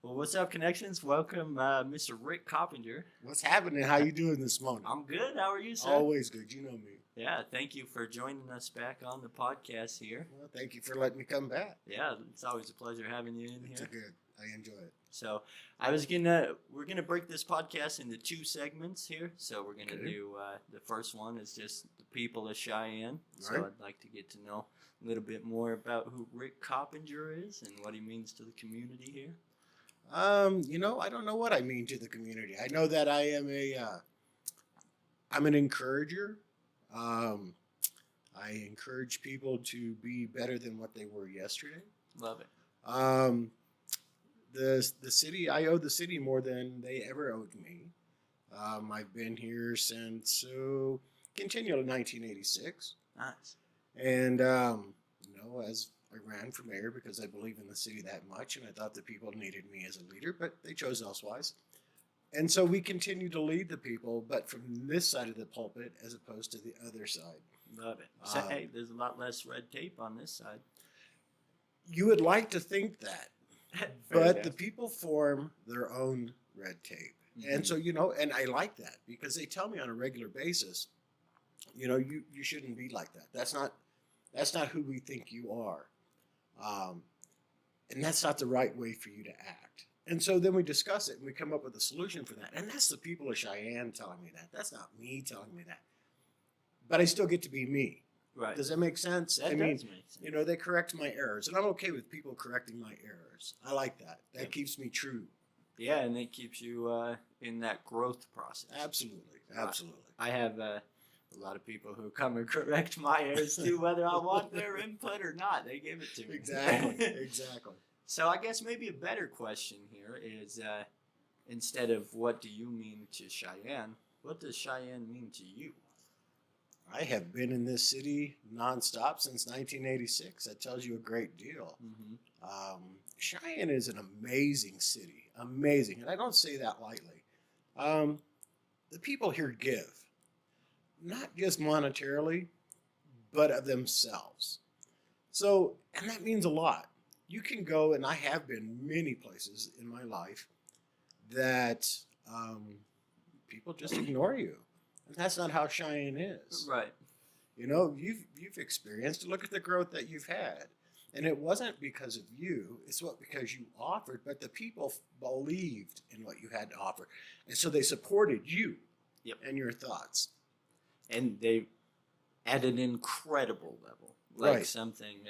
Well, what's up, connections? Welcome, Mr. Rick Coppinger. What's happening? How you doing this morning? I'm good. How are you, sir? Always good. You know me. Yeah, thank you for joining us back on the podcast here. Well, thank you for letting me come back. Yeah, it's always a pleasure having you in It's here. good. I enjoy it. So, we're gonna break this podcast into two segments here. So we're gonna Okay. do the first one is just the people of Cheyenne. So Right. I'd like to get to know a little bit more about who Rick Coppinger is and what he means to the community here. I don't know what I mean to the community. I know that I am I'm an encourager. Um, I encourage people to be better than what they were yesterday. Love it. Um, the city, I owe the city more than they ever owed me. I've been here since continually 1986, Nice. and as I ran for mayor because I believe in the city that much, and I thought the people needed me as a leader, but they chose elsewise. And so we continue to lead the people, but from this side of the pulpit as opposed to the other side. Love it. So, hey, there's a lot less red tape on this side. You would like to think that, Fair but enough. the people form their own red tape. And Mhm. so, and I like that because they tell me on a regular basis, you shouldn't be like that. That's not who we think you are. And that's not the right way for you to act. And so then we discuss it and we come up with a solution for that. And that's the people of Cheyenne telling me that. That's not me telling me that. But I still get to be me. Right. Does that make sense? That does make sense. They correct my errors. And I'm okay with people correcting my errors. I like that. That Yeah. keeps me true. Yeah, and it keeps you in that growth process. Absolutely. Absolutely. I have a lot of people who come and correct my errors too, whether I want their input or not. They give it to me. Exactly. Exactly. So I guess maybe a better question here is instead of what do you mean to Cheyenne, what does Cheyenne mean to you? I have been in this city nonstop since 1986. That tells you a great deal. Mm-hmm. Cheyenne is an amazing city, amazing, and I don't say that lightly. The people here give, not just monetarily, but of themselves. So, and that means a lot. You can go, and I have been many places in my life that people just ignore you, and that's not how Cheyenne is. Right. You've experienced. Look at the growth that you've had. And it wasn't because of you, it's because you offered, but the people believed in what you had to offer. And so they supported you. Yep. And your thoughts. And they at an incredible level. Like Right. something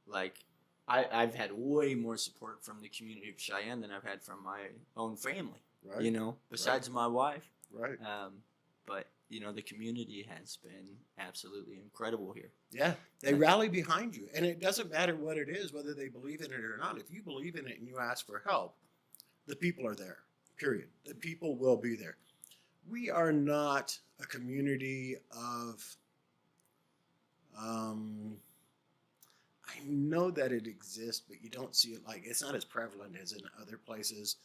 like I've had way more support from the community of Cheyenne than I've had from my own family. Right. Besides my wife. Right. But the community has been absolutely incredible here. Yeah. They rally behind you. And it doesn't matter what it is, whether they believe in it or not. If you believe in it and you ask for help, the people are there. Period. The people will be there. We are not a community of I know that it exists, but you don't see it it's not as prevalent as in other places.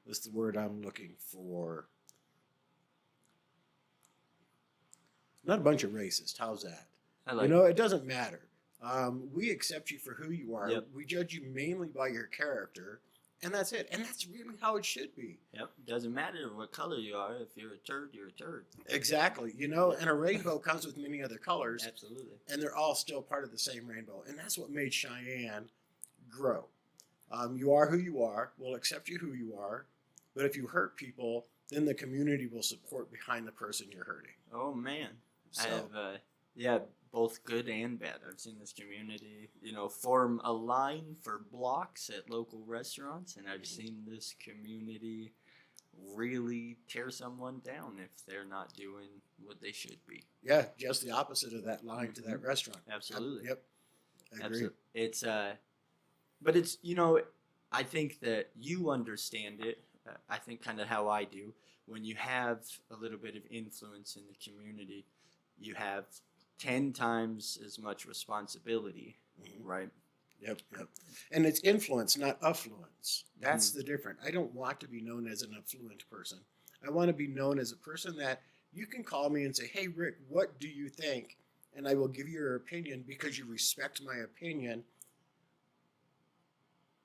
What's the word I'm looking for? Not a bunch of racist. How's that? I like It doesn't matter. We accept you for who you are. Yep. We judge you mainly by your character, and that's it. And that's really how it should be. Yep. Doesn't matter what color you are. If you're a turd, you're a turd. Exactly. And a rainbow comes with many other colors, Absolutely. and they're all still part of the same rainbow. And that's what made Cheyenne grow. You are who you are. We'll accept you who you are. But if you hurt people, then the community will support behind the person you're hurting. Oh man. So, I have both good and bad. I've seen this community, form a line for blocks at local restaurants, and I've seen this community really tear someone down if they're not doing what they should be. yeah, just the opposite of that line to that restaurant. Absolutely. Yep. I agree. Absolutely. It's but it's I think that you understand it. I think kind of how I do. When you have a little bit of influence in the community, you have 10 times as much responsibility, Mhm. right? Yep. And it's influence, not affluence. That's the difference. I don't want to be known as an affluent person. I want to be known as a person that you can call me and say, hey, Rick, what do you think? And I will give you your opinion because you respect my opinion.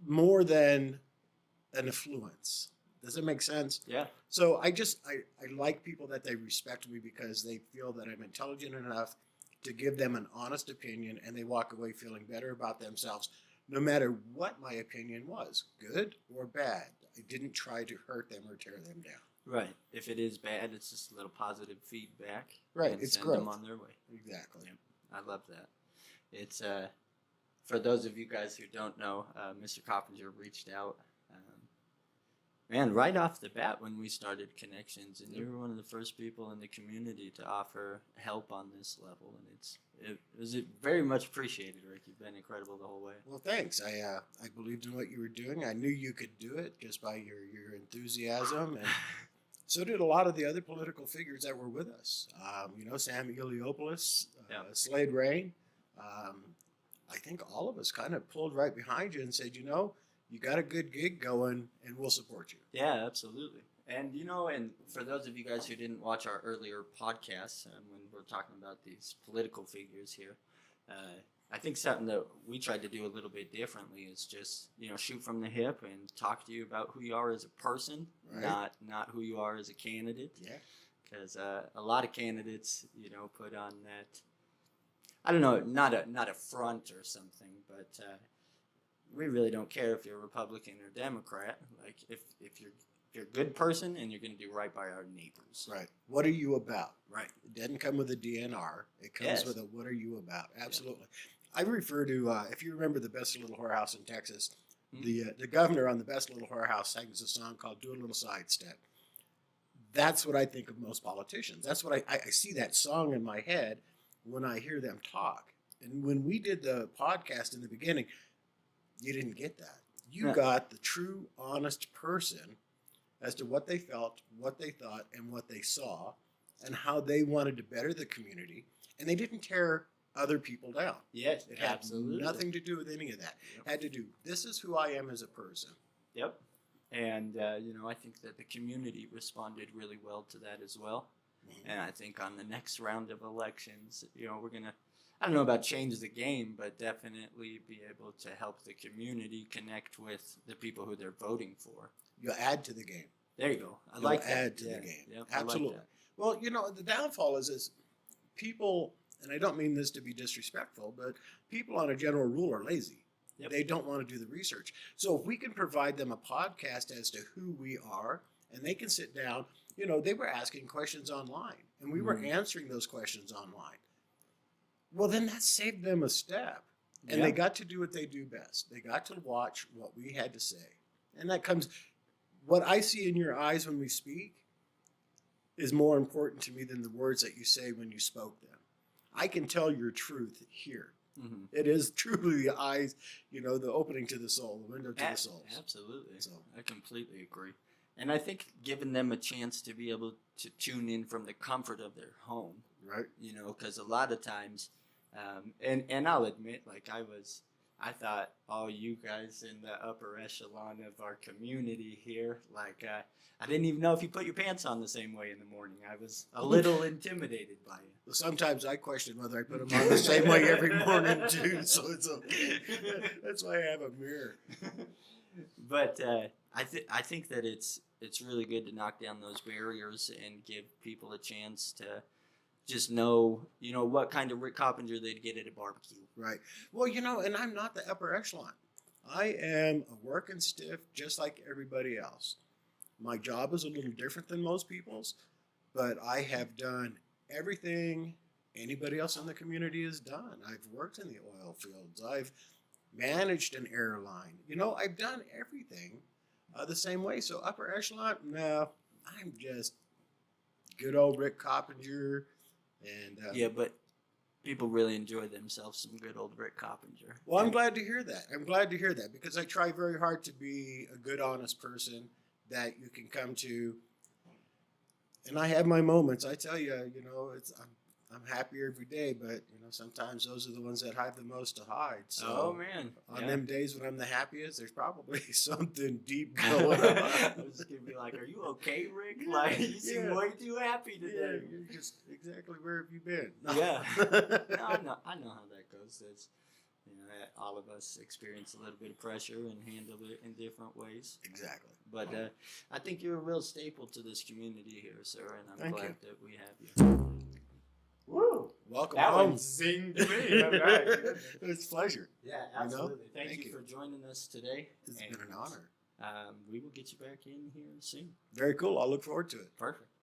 more than an influence. Does it make sense? Yeah. So I like people that they respect me because they feel that I'm intelligent enough to give them an honest opinion, and they walk away feeling better about themselves, no matter what my opinion was, good or bad. I didn't try to hurt them or tear them down. Right. If it is bad, it's just a little positive feedback. Right. And It's send growth. them on their way. Exactly. Yeah. I love that. It's for those of you guys who don't know, Mr. Coppinger reached out. Man, right off the bat when we started Connections, and you were one of the first people in the community to offer help on this level, and it was very much appreciated, Rick. You've been incredible the whole way. Well, thanks. I believed in what you were doing. I knew you could do it just by your enthusiasm, and so did a lot of the other political figures that were with us. Sam Iliopoulos, Slade Rain. I think all of us kind of pulled right behind you and said, you got a good gig going, and we'll support you. Yeah, absolutely. And, and for those of you guys who didn't watch our earlier podcasts, when we're talking about these political figures here, I think something that we tried to do a little bit differently is just, shoot from the hip and talk to you about who you are as a person, right. not who you are as a candidate. Yeah. Because a lot of candidates, put on that, I don't know, not a front or something, but we really don't care if you're Republican or Democrat. Like if you're a good person and you're going to do right by our neighbors. Right. What are you about? Right. It doesn't come with a DNR. It comes with a what are you about? Absolutely. Yeah. I refer to if you remember the Best Little Whorehouse in Texas, the governor on the Best Little Whorehouse sings a song called "Do a Little Sidestep." That's what I think of most politicians. That's what I see that song in my head when I hear them talk. And when we did the podcast in the beginning, you didn't get that. You got the true, honest person as to what they felt, what they thought, and what they saw, and how they wanted to better the community. And they didn't tear other people down. Yes, it had absolutely nothing to do with any of that. It had to do, this is who I am as a person. Yep. And, I think that the community responded really well to that as well. Mm-hmm. And I think on the next round of elections, we're going to, I don't know about change the game, but definitely be able to help the community connect with the people who they're voting for. You'll add to the game. There you go. I like that. Add to the game. Yep, absolutely. Like well, the downfall is people, and I don't mean this to be disrespectful, but people on a general rule are lazy. Yep. They don't want to do the research. So if we can provide them a podcast as to who we are, and they can sit down, they were asking questions online, and we were answering those questions online. Well, then that saved them a step. And they got to do what they do best. They got to watch what we had to say. And that comes, what I see in your eyes when we speak is more important to me than the words that you say when you spoke them. I can tell your truth here. Mm-hmm. It is truly the eyes, the opening to the soul, the window to the soul. Absolutely. So I completely agree. And I think giving them a chance to be able to tune in from the comfort of their home. Right. Because a lot of times, and I'll admit, I thought all you guys in the upper echelon of our community here, I didn't even know if you put your pants on the same way in the morning. I was a little intimidated by you. Well, sometimes I question whether I put them on the same way every morning too, so it's okay. That's why I have a mirror. But I think that it's really good to knock down those barriers and give people a chance to just know, what kind of Rick Coppinger they'd get at a barbecue. Right. Well, and I'm not the upper echelon. I am a working stiff just like everybody else. My job is a little different than most people's, but I have done everything anybody else in the community has done. I've worked in the oil fields. I've managed an airline. I've done everything the same way. So upper echelon, no, I'm just good old Rick Coppinger. And but people really enjoy themselves some good old Rick Coppinger. Well, I'm glad to hear that. I'm glad to hear that because I try very hard to be a good, honest person that you can come to. And I have my moments. I tell you, I'm happy every day, but sometimes those are the ones that have the most to hide. So on them days when I'm the happiest, there's probably something deep going on. I was just gonna be like, "Are you okay, Rick? You seem way too happy today." Yeah, you're just exactly where have you been? No. Yeah, no, I know how that goes. All of us experience a little bit of pressure and handle it in different ways. Exactly. But I think you're a real staple to this community here, sir, and I'm Thank glad you. that we have you. Woo! Welcome That home. one zinged me. All right. It's a pleasure. Yeah, You know? absolutely. Thank Thank you you. for joining us today. It's And, been an honor. We will get you back in here soon. Very cool. I'll look forward to it. Perfect.